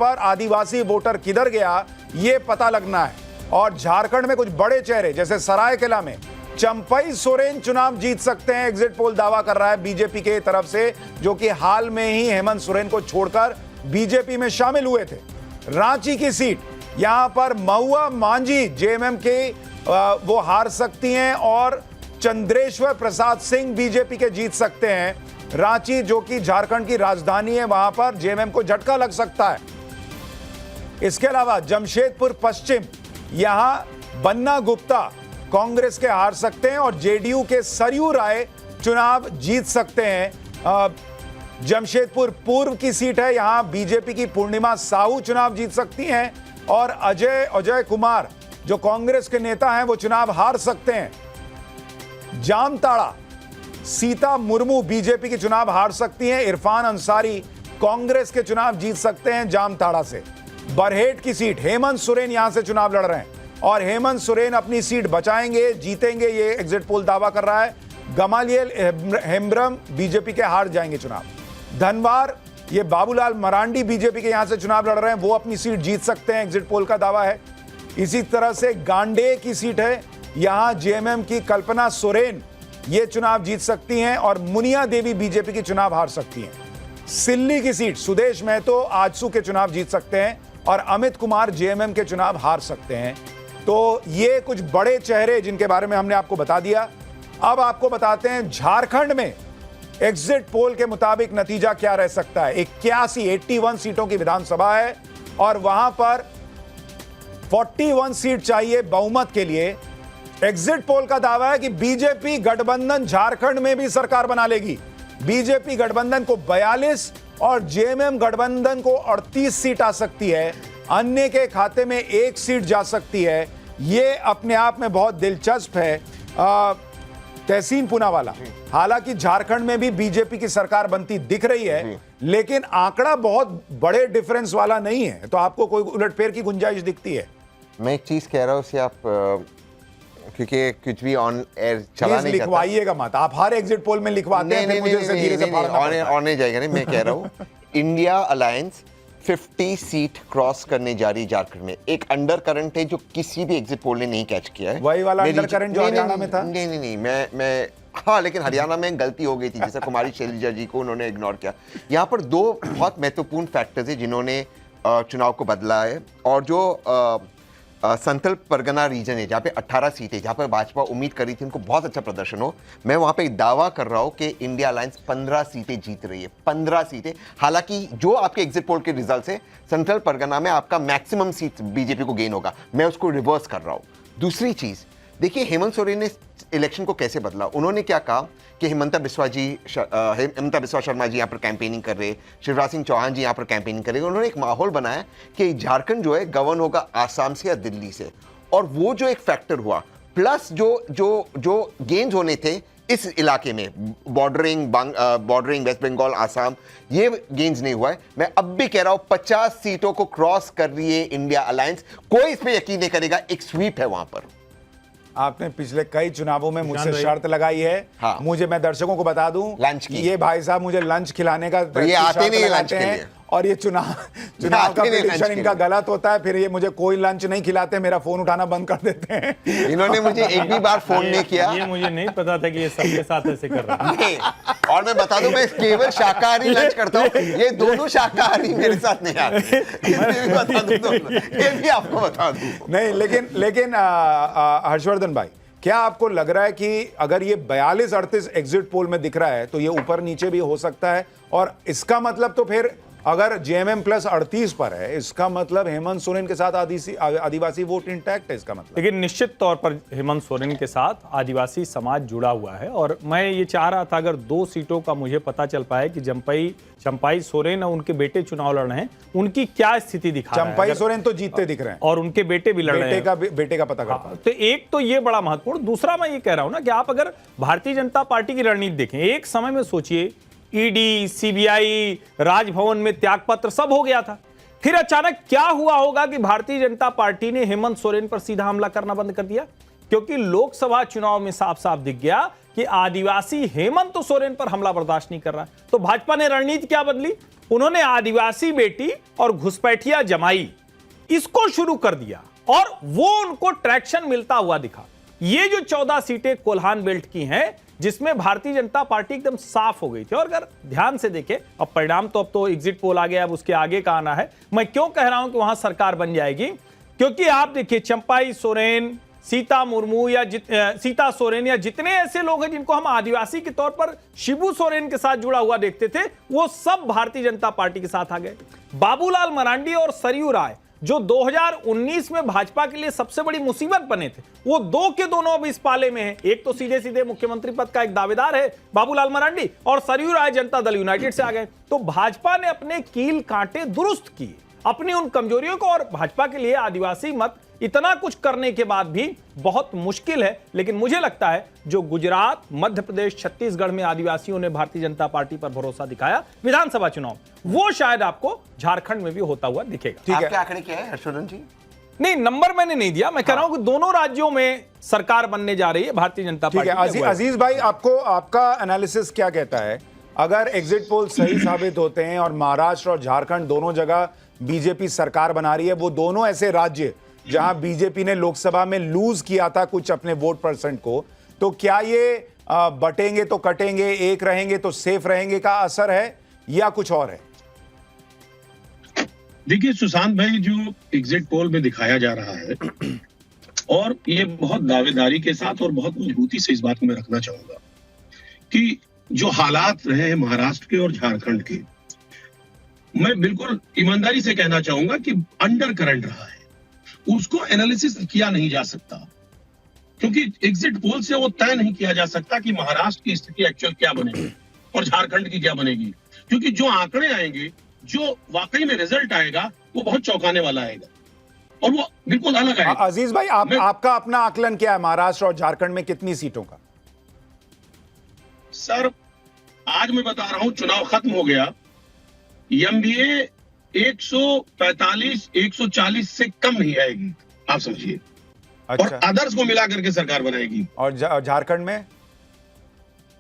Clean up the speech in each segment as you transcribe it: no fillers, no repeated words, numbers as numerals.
पर आदिवासी वोटर किधर गया ये पता लगना है। और झारखंड में कुछ बड़े चेहरे जैसे सरायकेला में चंपई सोरेन चुनाव जीत सकते हैं, एग्जिट पोल दावा कर रहा है बीजेपी के तरफ से, जो कि हाल में ही हेमंत सोरेन को छोड़कर बीजेपी में शामिल हुए थे। रांची की सीट, यहां पर महुआ मांझी जेएमएम के वो हार सकती हैं और चंद्रेश्वर प्रसाद सिंह बीजेपी के जीत सकते हैं। रांची जो कि झारखंड की राजधानी है, वहां पर जेएमएम को झटका लग सकता है। इसके अलावा जमशेदपुर पश्चिम, यहां बन्ना गुप्ता कांग्रेस के हार सकते हैं और जेडीयू के सरयू राय चुनाव जीत सकते हैं। जमशेदपुर पूर्व की सीट है, यहां बीजेपी की पूर्णिमा साहू चुनाव जीत सकती हैं और अजय कुमार जो कांग्रेस के नेता हैं वो चुनाव हार सकते हैं। जामताड़ा, सीता मुर्मू बीजेपी की चुनाव हार सकती हैं। इरफान अंसारी कांग्रेस के चुनाव जीत सकते हैं जामताड़ा से। बरहेट की सीट, हेमंत सोरेन यहां से चुनाव लड़ रहे हैं और हेमंत सोरेन अपनी सीट बचाएंगे, जीतेंगे, ये एग्जिट पोल दावा कर रहा है। गमालियल हेम्ब्रम बीजेपी के हार जाएंगे चुनाव। धनवार, ये बाबूलाल मरांडी बीजेपी के यहां से चुनाव लड़ रहे हैं, वो अपनी सीट जीत सकते हैं, एग्जिट पोल का दावा है। इसी तरह से गांडे की सीट है, यहां जेएमएम की कल्पना सोरेन ये चुनाव जीत सकती हैं और मुनिया देवी बीजेपी की चुनाव हार सकती हैं। सिल्ली की सीट, सुदेश महतो आजसू के चुनाव जीत सकते हैं और अमित कुमार जेएमएम के चुनाव हार सकते हैं। तो ये कुछ बड़े चेहरे जिनके बारे में हमने आपको बता दिया। अब आपको बताते हैं झारखंड में एग्जिट पोल के मुताबिक नतीजा क्या रह सकता है। 81 सीटों की विधानसभा है और वहां पर 41 सीट चाहिए बहुमत के लिए। एग्जिट पोल का दावा है कि बीजेपी गठबंधन झारखंड में भी सरकार बना लेगी। बीजेपी गठबंधन को 42 और जेएमएम गठबंधन को 38 सीट आ सकती है। अन्य के खाते में 1 सीट जा सकती है। यह अपने आप में बहुत दिलचस्प है। तहसीन पूनावाला, हालांकि झारखंड में भी बीजेपी की सरकार बनती दिख रही है, लेकिन आंकड़ा बहुत बड़े डिफरेंस वाला नहीं है, तो आपको कोई उलटफेर की गुंजाइश दिखती है? मैं एक चीज कह रहा हूं, उसे आप क्योंकि कुछ भी ऑन एयर चला नहीं लिखवाइएगा मत, आप हर एग्जिट पोल में लिखवाते हैं, मुझे धीरे से ऑन नहीं जाएगा। नहीं, मैं कह रहा हूं इंडिया अलायंस 50 सीट क्रॉस करने जा रही झारखंड में। एक अंडर करंट है जो किसी भी एग्जिट पोल ने नहीं कैच किया है। वही वाला अंडर करंट जो हरियाणा में था। नहीं, मैं हाँ, लेकिन हरियाणा में गलती हो गई थी, जैसे कुमारी शैलजा जी को उन्होंने इग्नोर किया। यहाँ पर 2 बहुत महत्वपूर्ण फैक्टर्स है जिन्होंने चुनाव को बदला है। और जो संथल परगना रीजन है जहाँ पे 18 सीटें, जहाँ पर भाजपा उम्मीद करी थी उनको बहुत अच्छा प्रदर्शन हो, मैं वहाँ पे दावा कर रहा हूँ कि इंडिया अलायंस 15 सीटें जीत रही है। 15 सीटें। हालांकि जो आपके एग्जिट पोल के रिजल्ट है, संथल परगना में आपका मैक्सिमम सीट बीजेपी को गेन होगा, मैं उसको रिवर्स कर रहा हूँ। दूसरी चीज देखिए, हेमंत सोरेन ने इलेक्शन को कैसे बदला। उन्होंने क्या कहा कि हिमंता बिस्वा शर्मा जी यहाँ पर कैंपेनिंग कर रहे, शिवराज सिंह चौहान जी यहाँ पर कैंपेनिंग कर रहे। उन्होंने एक माहौल बनाया कि झारखंड जो है गवर्न होगा आसाम से या दिल्ली से, और वो जो एक फैक्टर हुआ, प्लस जो गेन्स होने थे इस इलाके में, बॉर्डरिंग वेस्ट बंगाल, आसाम, ये गेन्स नहीं हुआ है। मैं अब भी कह रहा हूं 50 सीटों को क्रॉस कर रही है इंडिया अलायंस। कोई इस पे यकीन नहीं करेगा, एक स्वीप है वहां पर। आपने पिछले कई चुनावों में मुझसे शर्त लगाई है। हाँ। मैं दर्शकों को बता दूं, लंच की। ये भाई साहब मुझे लंच खिलाने का तो ये आते नहीं लंच के लिए, और ये चुनाव का प्रेडिक्शन इनका गलत होता है, फिर ये मुझे कोई लंच नहीं खिलाते, मेरा फोन उठाना बंद कर देते हैं। इन्होंने मुझे एक भी बार फोन नहीं किया। ये मुझे नहीं पता था कि ये सबके साथ ऐसे कर रहा है। और मैं बता दूं, मैं केवल शाकाहारी लंच करता हूं, ये दोनों शाकाहारी मेरे साथ नहीं आते। ये भी आपको बता दूं। नहीं, लेकिन हर्षवर्धन भाई, क्या आपको लग रहा है कि अगर ये 42-38 एग्जिट पोल में दिख रहा है तो ये ऊपर नीचे भी हो सकता है? और इसका मतलब तो फिर अगर जेएमएम प्लस 38 पर है, इसका मतलब हेमंत सोरेन के साथ आदिवासी वोट इंटैक्ट है इसका मतलब। लेकिन निश्चित तौर पर हेमंत सोरेन के साथ आदिवासी समाज जुड़ा हुआ है। और मैं ये चाह रहा था, अगर 2 सीटों का मुझे पता चल पाए कि चंपई सोरेन और उनके बेटे चुनाव लड़ रहे हैं, उनकी क्या स्थिति दिखा रहा है। चंपई सोरेन तो जीतते दिख रहे हैं और उनके बेटे भी लड़ रहे हैं। बेटे का पता करता। तो एक तो ये बड़ा महत्वपूर्ण। दूसरा मैं ये कह रहा हूं ना कि आप अगर भारतीय जनता पार्टी की रणनीति देखें, एक समय में सोचिए ईडी, सीबीआई, राजभवन में त्यागपत्र सब हो गया था, फिर अचानक क्या हुआ होगा कि भारतीय जनता पार्टी ने हेमंत सोरेन पर सीधा हमला करना बंद कर दिया, क्योंकि लोकसभा चुनाव में साफ साफ दिख गया कि आदिवासी हेमंत सोरेन पर हमला बर्दाश्त नहीं कर रहा। तो भाजपा ने रणनीति क्या बदली? उन्होंने आदिवासी बेटी और घुसपैठिया जमाई इसको शुरू कर दिया और वो उनको ट्रैक्शन मिलता हुआ दिखा। ये जो 14 सीटें कोल्हान बेल्ट की हैं, जिसमें भारतीय जनता पार्टी एकदम साफ हो गई थी। और अगर ध्यान से देखें, अब परिणाम तो अब तो एग्जिट पोल आ गया, अब उसके आगे का आना है। मैं क्यों कह रहा हूं कि वहां सरकार बन जाएगी, क्योंकि आप देखिए चंपाई सोरेन, सीता मुर्मू या सीता सोरेन या जितने ऐसे लोग हैं जिनको हम आदिवासी के तौर पर शिबू सोरेन के साथ जुड़ा हुआ देखते थे, वो सब भारतीय जनता पार्टी के साथ आ गए। बाबूलाल मरांडी और सरयू राय जो 2019 में भाजपा के लिए सबसे बड़ी मुसीबत बने थे, वो दो के दोनों अब इस पाले में हैं। एक तो सीधे सीधे मुख्यमंत्री पद का एक दावेदार है बाबूलाल मरांडी, और सरयू राय जनता दल यूनाइटेड से आ गए। तो भाजपा ने अपने कील कांटे दुरुस्त किए, अपनी उन कमजोरियों को, और भाजपा के लिए आदिवासी मत इतना कुछ करने के बाद भी बहुत मुश्किल है। लेकिन मुझे लगता है जो गुजरात, मध्य प्रदेश, छत्तीसगढ़ में आदिवासियों ने भारतीय जनता पार्टी पर भरोसा दिखाया विधानसभा चुनाव, वो शायद आपको झारखंड में भी होता हुआ दिखेगा। आपके आंकड़े क्या है हर्षवर्धन जी? नहीं, नंबर मैंने नहीं दिया, मैं कह रहा हूं कि दोनों राज्यों में सरकार बनने जा रही है भारतीय जनता पार्टी। अजीज भाई, आपको आपका एनालिसिस क्या कहता है? अगर एग्जिट पोल सही साबित होते हैं और महाराष्ट्र और झारखंड दोनों जगह बीजेपी सरकार बना रही है, वो दोनों ऐसे राज्य जहां बीजेपी ने लोकसभा में लूज किया था कुछ अपने वोट परसेंट को, तो क्या ये बटेंगे तो कटेंगे, एक रहेंगे तो सेफ रहेंगे का असर है या कुछ और है? देखिए सुशांत भाई, जो एग्जिट पोल में दिखाया जा रहा है और ये बहुत दावेदारी के साथ और बहुत मजबूती से इस बात को मैं रखना चाहूंगा कि जो हालात रहे हैं महाराष्ट्र के और झारखंड के, मैं बिल्कुल ईमानदारी से कहना चाहूंगा कि अंडर करंट रहा है, उसको एनालिसिस किया नहीं जा सकता, क्योंकि एग्जिट पोल से वो तय नहीं किया जा सकता कि महाराष्ट्र की स्थिति एक्चुअल क्या बनेगी और झारखंड की क्या बनेगी, क्योंकि जो आंकड़े आएंगे, जो वाकई में रिजल्ट आएगा, वो बहुत चौंकाने वाला आएगा और वो बिल्कुल अलग आएगा। अजीज भाई, आपका अपना आकलन क्या है महाराष्ट्र और झारखंड में कितनी सीटों का? सर, आज मैं बता रहा हूं, चुनाव खत्म हो गया, एमबीए 145 140 से कम नहीं आएगी, आप समझिए। अच्छा। और अदर्स को मिला करके सरकार बनाएगी। और झारखंड में?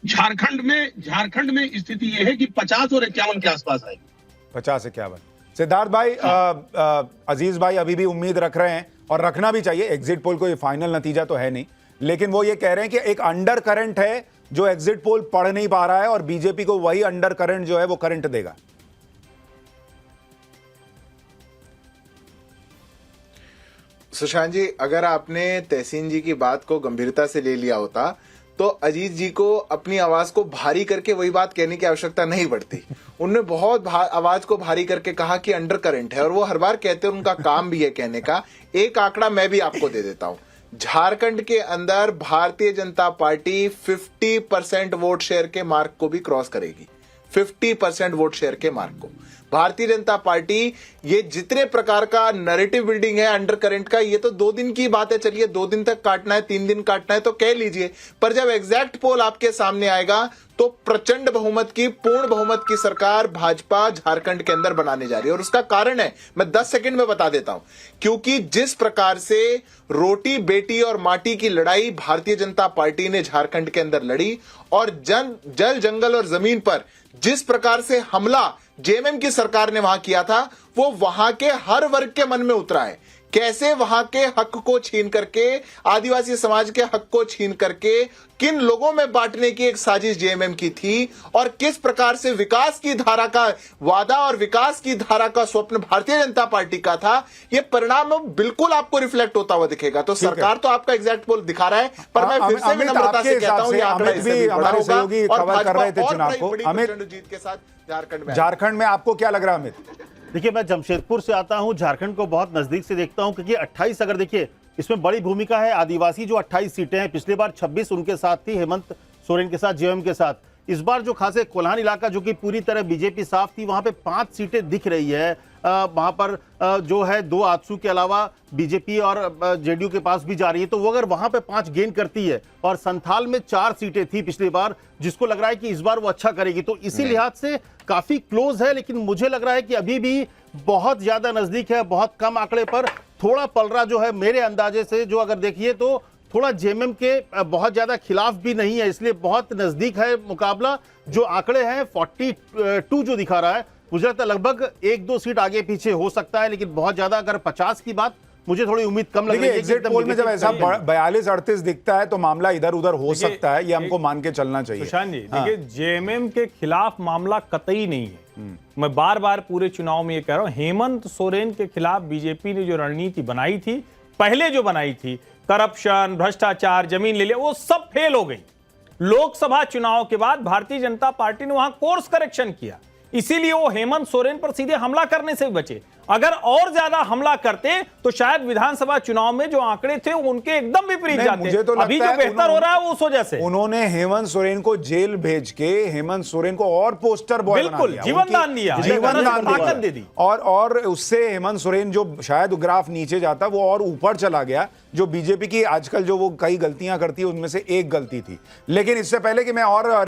झारखंड में स्थिति यह है कि 50 और 51 के आसपास आएगी। 50-51। सिद्धार्थ भाई, अजीज भाई अभी भी उम्मीद रख रहे हैं और रखना भी चाहिए, एग्जिट पोल को ये फाइनल नतीजा तो है नहीं, लेकिन वो ये कह रहे हैं कि एक अंडर करंट है जो एग्जिट पोल पढ़ नहीं पा रहा है और बीजेपी को वही अंडर करंट जो है वो करंट देगा। सुशांत जी, अगर आपने तहसीन जी की बात को गंभीरता से ले लिया होता तो अजीत जी को अपनी आवाज को भारी करके वही बात कहने की आवश्यकता नहीं पड़ती। उन्होंने बहुत आवाज को भारी करके कहा कि अंडर करंट है, और वो हर बार कहते हैं, उनका काम भी है कहने का। एक आंकड़ा मैं भी आपको दे देता हूं। झारखंड के अंदर Bharatiya Janata party 50% vote share के मार्क को भी क्रॉस करेगी। 50% वोट शेयर के मार्क को भारतीय जनता पार्टी, ये जितने प्रकार का नैरेटिव बिल्डिंग है अंडर करंट का, ये तो 2 दिन की बात है। चलिए 2 दिन तक काटना है, 3 दिन काटना है तो कह लीजिए, पर जब एग्जैक्ट पोल आपके सामने आएगा तो प्रचंड बहुमत की, पूर्ण बहुमत की सरकार भाजपा झारखंड के अंदर बनाने जा रही है। और उसका कारण है, मैं 10 सेकंड में बता देता हूं, क्योंकि जिस प्रकार से रोटी बेटी और माटी की लड़ाई भारतीय जनता पार्टी ने झारखंड के अंदर लड़ी, और जल जंगल और जमीन पर जिस प्रकार से हमला जेएमएम की सरकार ने वहां किया था, वो वहां के हर वर्ग के मन में उतरा है। कैसे वहां के हक को छीन करके, आदिवासी समाज के हक को छीन करके किन लोगों में बांटने की एक साजिश जेएमएम की थी, और किस प्रकार से विकास की धारा का वादा और विकास की धारा का स्वप्न भारतीय जनता पार्टी का था, ये परिणाम बिल्कुल आपको रिफ्लेक्ट होता हुआ दिखेगा। तो सरकार तो आपका एग्जैक्ट पोल दिखा रहा है, पर मैं फिर से भी नम्रता से कहता हूं, ये आंकड़ा इससे भी बड़ा होगा और भाजपा जीत के साथ झारखंड में आपको क्या लग रहा है अमित? देखिए, मैं जमशेदपुर से आता हूं, झारखंड को बहुत नजदीक से देखता हूं, क्योंकि 28 अगर देखिए इसमें बड़ी भूमिका है आदिवासी, जो 28 सीटें हैं, पिछली बार 26 उनके साथ थी, हेमंत सोरेन के साथ, जेएमएम के साथ। इस बार जो खासे कोल्हान इलाका जो कि पूरी तरह बीजेपी साफ थी, वहां पे 5 सीटें दिख रही है। वहां पर जो है 2 आजसू के अलावा बीजेपी और जेडीयू के पास भी जा रही है, तो वो अगर वहां पे 5 गेन करती है, और संथाल में 4 सीटें थी पिछली बार, जिसको लग रहा है कि इस बार वो अच्छा करेगी, तो इसी लिहाज से काफी क्लोज है। लेकिन मुझे लग रहा है कि अभी भी बहुत ज्यादा नजदीक है, बहुत कम आंकड़े पर थोड़ा पलरा जो है मेरे अंदाजे से, जो अगर देखिए तो थोड़ा जेएमएम के बहुत ज्यादा खिलाफ भी नहीं है, इसलिए बहुत नजदीक है मुकाबला। जो आंकड़े हैं 42 जो दिखा रहा है, मुझे लगता है लगभग 1-2 सीट आगे पीछे हो सकता है, लेकिन बहुत ज्यादा अगर 50 की बात, मुझे थोड़ी उम्मीद कम लग रही देखिए है। एग्जिट पोल में जब ऐसा 42-38 दिखता है तो मामला इधर उधर हो देखिए, सकता है, ये हमको मान के चलना चाहिए। सुशांत जी हाँ। देखिए, जेएमएम के खिलाफ मामला कतई नहीं है। मैं बार बार पूरे चुनाव में ये कह रहा हूं, हेमंत सोरेन के खिलाफ बीजेपी ने जो रणनीति बनाई थी, पहले जो बनाई थी, करप्शन, भ्रष्टाचार, जमीन ले लिया, वो सब फेल हो गई। लोकसभा चुनाव के बाद भारतीय जनता पार्टी ने वहां कोर्स करेक्शन किया, इसीलिए वो हेमंत सोरेन पर सीधे हमला करने से बचे। अगर और ज्यादा हमला करते तो शायद विधानसभा चुनाव में जो आंकड़े थे उनके एकदम विपरीत नहीं, जाते। मुझे तो अभी लगता जो है बेहतर हो रहा है वो उस वजह से उन्होंने हेमंत सोरेन को जेल भेज के हेमंत सोरेन को और पोस्टर बॉय बना बिल्कुल, दिया। जीवन उनकी- दान दिया, जीवन दान ताकत दिया। दे दी। और उससे हेमंत सोरेन जो शायद ग्राफ नीचे जाता वो और ऊपर चला गया। जो बीजेपी की आजकल जो वो कई गलतियां करती है उनमें से एक गलती थी। लेकिन इससे पहले कि मैं और